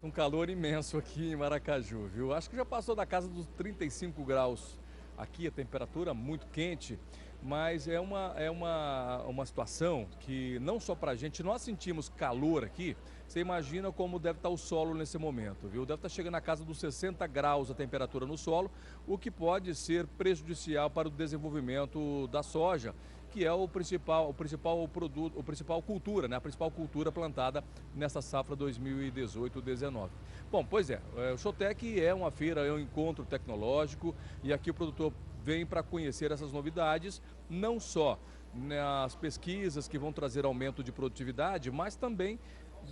Um calor imenso aqui em Maracaju, viu? Acho que já passou da casa dos 35 graus aqui, a temperatura muito quente, mas é uma situação que não só pra gente, nós sentimos calor aqui, você imagina como deve estar o solo nesse momento, viu? Deve estar chegando na casa dos 60 graus a temperatura no solo, o que pode ser prejudicial para o desenvolvimento da soja, que é o principal produto, a principal cultura, né? A principal cultura plantada nessa safra 2018-19. Bom, pois é, o Showtech é uma feira, é um encontro tecnológico e aqui o produtor vem para conhecer essas novidades, não só nas pesquisas que vão trazer aumento de produtividade, mas também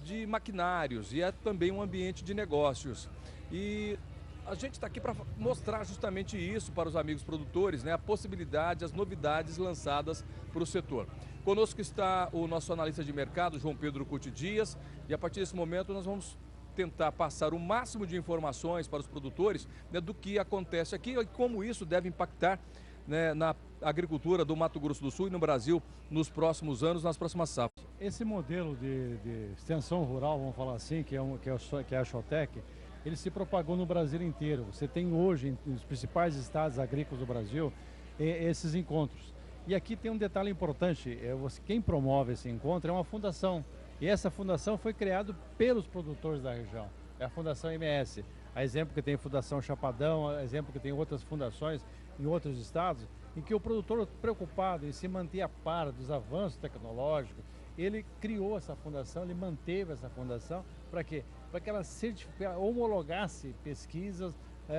de maquinários e é também um ambiente de negócios. E a gente está aqui para mostrar justamente isso para os amigos produtores, né? A possibilidade, as novidades lançadas para o setor. Conosco está o nosso analista de mercado, João Pedro Cuti Dias, e a partir desse momento nós vamos tentar passar o máximo de informações para os produtores, né, do que acontece aqui e como isso deve impactar, né, na agricultura do Mato Grosso do Sul e no Brasil nos próximos anos, nas próximas safras. Esse modelo de extensão rural, vamos falar assim, que é a Showtech, ele se propagou no Brasil inteiro. Você tem hoje, nos principais estados agrícolas do Brasil, esses encontros. E aqui tem um detalhe importante, quem promove esse encontro é uma fundação. E essa fundação foi criada pelos produtores da região. É a Fundação MS. A exemplo que tem a Fundação Chapadão, a exemplo que tem outras fundações em outros estados, em que o produtor preocupado em se manter a par dos avanços tecnológicos, ele criou essa fundação, ele manteve essa fundação, para quê? Para que ela homologasse pesquisas,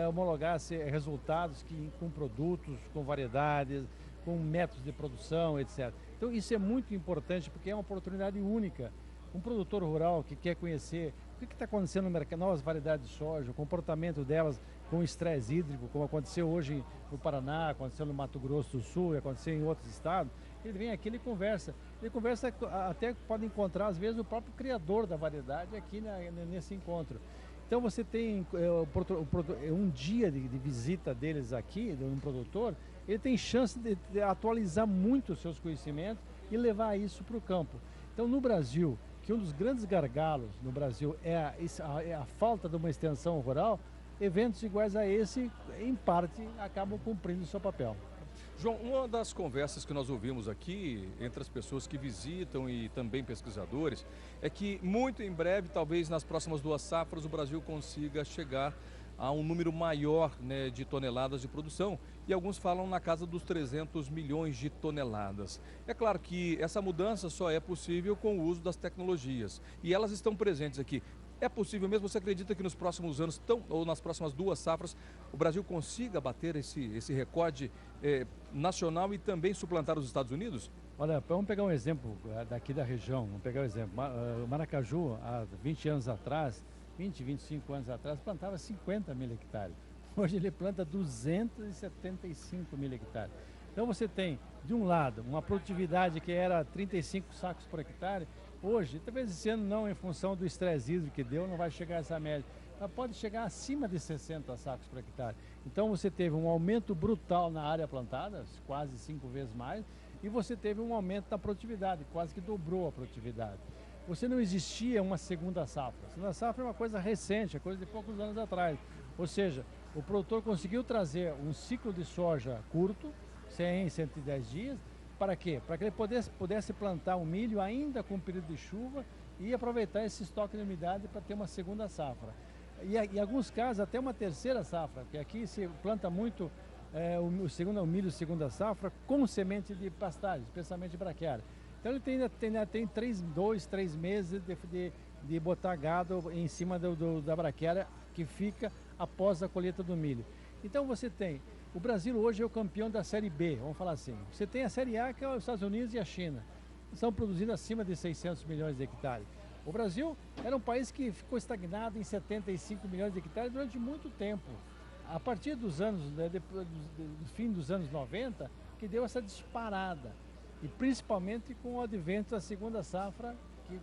homologasse resultados com produtos, com variedades, com métodos de produção, etc. Então isso é muito importante porque é uma oportunidade única. Um produtor rural que quer conhecer o que está acontecendo no mercado, novas variedades de soja, o comportamento delas com estresse hídrico, como aconteceu hoje no Paraná, aconteceu no Mato Grosso do Sul e aconteceu em outros estados, ele vem aqui, ele conversa, até pode encontrar às vezes o próprio criador da variedade aqui nesse encontro. Então você tem um dia de visita deles aqui, de um produtor, ele tem chance de atualizar muito os seus conhecimentos e levar isso para o campo. Então no Brasil, que um dos grandes gargalos no Brasil é a falta de uma extensão rural, eventos iguais a esse, em parte, acabam cumprindo o seu papel. João, uma das conversas que nós ouvimos aqui entre as pessoas que visitam e também pesquisadores é que muito em breve, talvez nas próximas 2 safras, o Brasil consiga chegar a um número maior, né, de toneladas de produção e alguns falam na casa dos 300 milhões de toneladas. É claro que essa mudança só é possível com o uso das tecnologias e elas estão presentes aqui. É possível mesmo? Você acredita que nos próximos anos, ou nas próximas 2 safras, o Brasil consiga bater esse recorde nacional e também suplantar os Estados Unidos? Olha, vamos pegar um exemplo daqui da região, vamos pegar um exemplo. Maracaju, há 20 anos atrás, 25 anos atrás, plantava 50 mil hectares. Hoje ele planta 275 mil hectares. Então você tem, de um lado, uma produtividade que era 35 sacos por hectare. Hoje, talvez esse ano não, em função do estresse hídrico que deu, não vai chegar a essa média. Mas pode chegar acima de 60 sacos por hectare. Então você teve um aumento brutal na área plantada, quase 5 vezes mais, e você teve um aumento na produtividade, quase que dobrou a produtividade. Você não existia uma segunda safra. A segunda safra é uma coisa recente, é coisa de poucos anos atrás. Ou seja, o produtor conseguiu trazer um ciclo de soja curto, 100, 110 dias, para quê? Para que ele pudesse plantar o milho ainda com o período de chuva e aproveitar esse estoque de umidade para ter uma segunda safra. E em alguns casos até uma terceira safra, porque aqui se planta muito o milho segunda safra com semente de pastagem, especialmente braquiária. Então ele tem 2, 3 meses de botar gado em cima da braquiária que fica após a colheita do milho. Então você tem, o Brasil hoje é o campeão da Série B, vamos falar assim. Você tem a Série A, que é os Estados Unidos e a China. Estão produzindo acima de 600 milhões de hectares. O Brasil era um país que ficou estagnado em 75 milhões de hectares durante muito tempo. A partir dos anos, do fim dos anos 90, que deu essa disparada. E principalmente com o advento da segunda safra,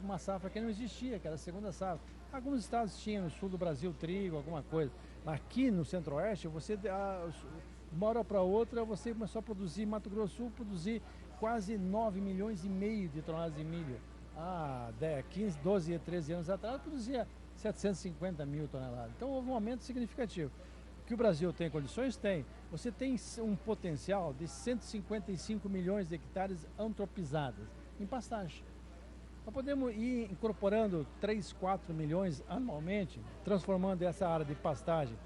uma safra que não existia, que era a segunda safra. Alguns estados tinham, no sul do Brasil, trigo, alguma coisa. Mas aqui no centro-oeste, de uma hora para outra, você começou a produzir, Mato Grosso do Sul, produzir quase 9 milhões e meio de toneladas de milho. Há 15, 12, 13 anos atrás, produzia 750 mil toneladas. Então houve um aumento significativo. Que o Brasil tem condições? Tem. Você tem um potencial de 155 milhões de hectares antropizadas em pastagem. Nós podemos ir incorporando 3, 4 milhões anualmente, transformando essa área de pastagem,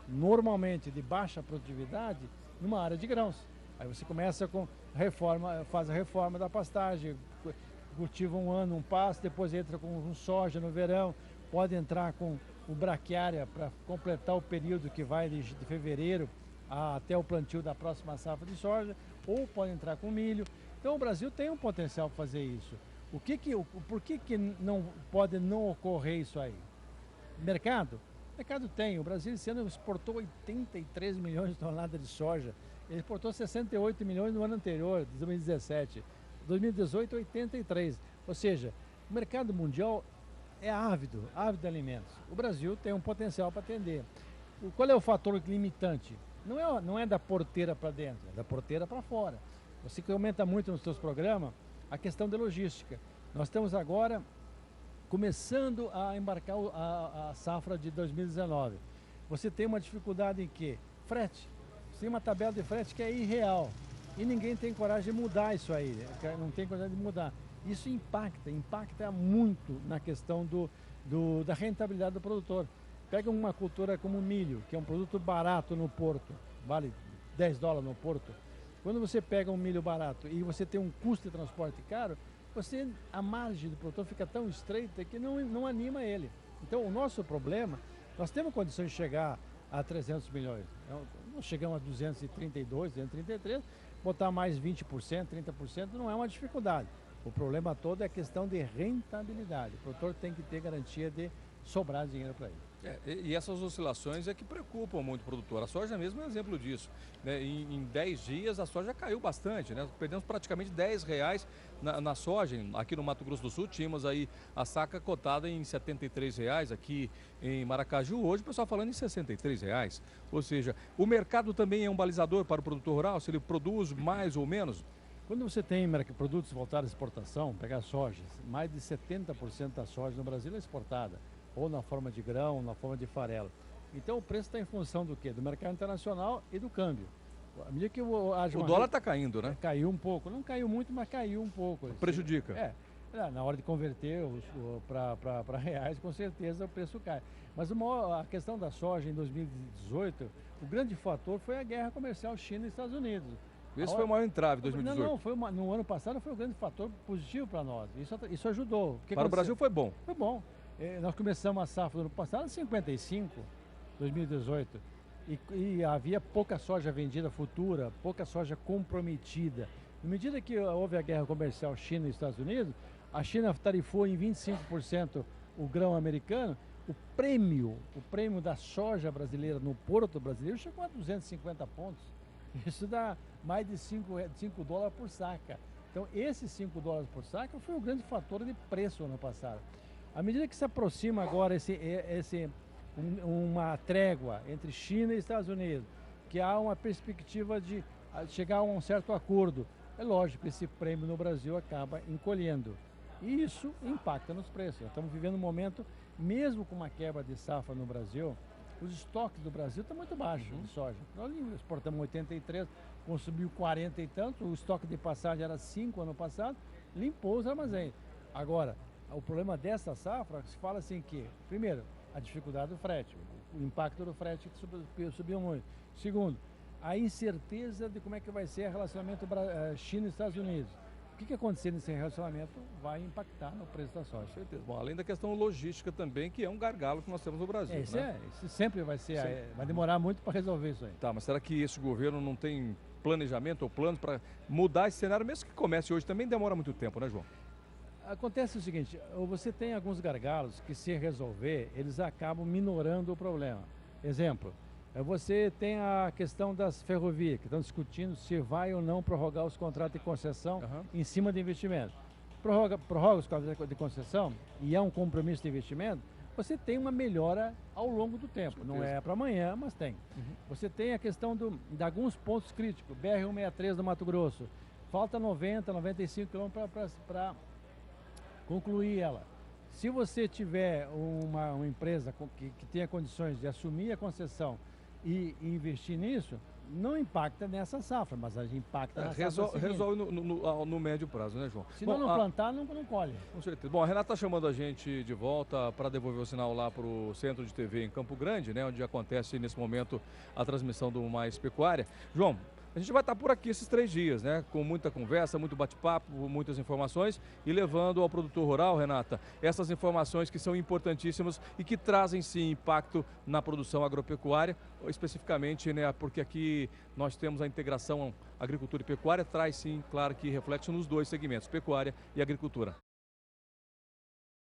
normalmente de baixa produtividade, numa área de grãos. Aí você começa com reforma, faz a reforma da pastagem, cultiva um ano um pasto, depois entra com um soja no verão, pode entrar com o braquiária para completar o período que vai de fevereiro até o plantio da próxima safra de soja, ou pode entrar com milho. Então o Brasil tem um potencial para fazer isso. Por que não pode não ocorrer isso aí? Mercado? O mercado tem. O Brasil esse ano exportou 83 milhões de toneladas de soja. Ele exportou 68 milhões no ano anterior, 2017. 2018, 83. Ou seja, o mercado mundial é ávido de alimentos. O Brasil tem um potencial para atender. Qual é o fator limitante? Não é da porteira para dentro, é da porteira para fora. Você comenta muito nos seus programas a questão da logística. Nós estamos agora começando a embarcar a safra de 2019. Você tem uma dificuldade em quê? Frete. Você tem uma tabela de frete que é irreal. E ninguém tem coragem de mudar isso aí. Não tem coragem de mudar. Isso impacta muito na questão da rentabilidade do produtor. Pega uma cultura como o milho, que é um produto barato no porto, vale $10 no porto. Quando você pega um milho barato e você tem um custo de transporte caro, a margem do produtor fica tão estreita que não anima ele. Então, o nosso problema, nós temos condições de chegar a 300 milhões. Nós chegamos a 232, 233, botar mais 20%, 30% não é uma dificuldade. O problema todo é a questão de rentabilidade. O produtor tem que ter garantia de sobrar dinheiro para ele. E essas oscilações é que preocupam muito o produtor. A soja mesmo é um exemplo disso. Né? Em 10 dias a soja caiu bastante, né? Perdemos praticamente R$10 na soja. Aqui no Mato Grosso do Sul tínhamos aí a saca cotada em R$73 aqui em Maracaju. Hoje o pessoal falando em R$63. Ou seja, o mercado também é um balizador para o produtor rural, se ele produz mais ou menos. Quando você tem produtos voltados à exportação, pegar soja, mais de 70% da soja no Brasil é exportada, ou na forma de grão, ou na forma de farelo. Então o preço está em função do quê? Do mercado internacional e do câmbio. À medida que o dólar está caindo, né? Caiu um pouco. Não caiu muito, mas caiu um pouco. Prejudica. Na hora de converter para reais, com certeza o preço cai. Mas a questão da soja em 2018, o grande fator foi a guerra comercial China e Estados Unidos. Esse foi o maior entrave de 2018. No ano passado foi um grande fator positivo para nós. Isso ajudou. Para o Brasil foi bom. Foi bom. Nós começamos a safra do ano passado em 55, 2018, e havia pouca soja vendida futura, pouca soja comprometida. Na medida que houve a guerra comercial China e Estados Unidos, a China tarifou em 25% o grão americano, o prêmio da soja brasileira no porto brasileiro chegou a 250 pontos. Isso dá mais de $5 por saca. Então, esses $5 por saca foi o grande fator de preço no ano passado. À medida que se aproxima agora uma trégua entre China e Estados Unidos, que há uma perspectiva de chegar a um certo acordo, é lógico que esse prêmio no Brasil acaba encolhendo. E isso impacta nos preços. Nós estamos vivendo um momento, mesmo com uma quebra de safra no Brasil, os estoques do Brasil estão muito baixos de soja. Nós exportamos 83, consumiu 40 e tanto, o estoque de passagem era 5 ano passado, limpou os armazéns. Agora, o problema dessa safra, se fala assim que, primeiro, a dificuldade do frete, o impacto do frete que subiu muito. Segundo, a incerteza de como é que vai ser o relacionamento China e Estados Unidos. O que acontecer nesse relacionamento vai impactar no preço da soja. Com certeza. Bom, além da questão logística também, que é um gargalo que nós temos no Brasil. Isso sempre vai ser, vai demorar muito para resolver isso aí. Tá, mas será que esse governo não tem planejamento ou planos para mudar esse cenário, mesmo que comece hoje, também demora muito tempo, né, João? Acontece o seguinte, você tem alguns gargalos que, se resolver, eles acabam minorando o problema. Exemplo, você tem a questão das ferrovias, que estão discutindo se vai ou não prorrogar os contratos de concessão em cima de investimento. Prorroga os contratos de concessão e é um compromisso de investimento, você tem uma melhora ao longo do tempo. Não é para amanhã, mas tem. Você tem a questão de alguns pontos críticos, BR-163 do Mato Grosso, falta 90, 95 quilômetros para concluir ela. Se você tiver uma empresa que tenha condições de assumir a concessão e investir nisso, não impacta nessa safra, mas a gente impacta na safra seguinte. Resolve no médio prazo, né, João? Se não plantar, não colhe. Com certeza. Bom, a Renata está chamando a gente de volta para devolver o sinal lá para o Centro de TV em Campo Grande, né, onde acontece nesse momento a transmissão do Mais Pecuária. João, a gente vai estar por aqui esses 3 dias, né? Com muita conversa, muito bate-papo, muitas informações e levando ao produtor rural, Renata, essas informações que são importantíssimas e que trazem sim impacto na produção agropecuária, especificamente, né? Porque aqui nós temos a integração agricultura e pecuária, traz sim, claro que reflete nos 2 segmentos, pecuária e agricultura.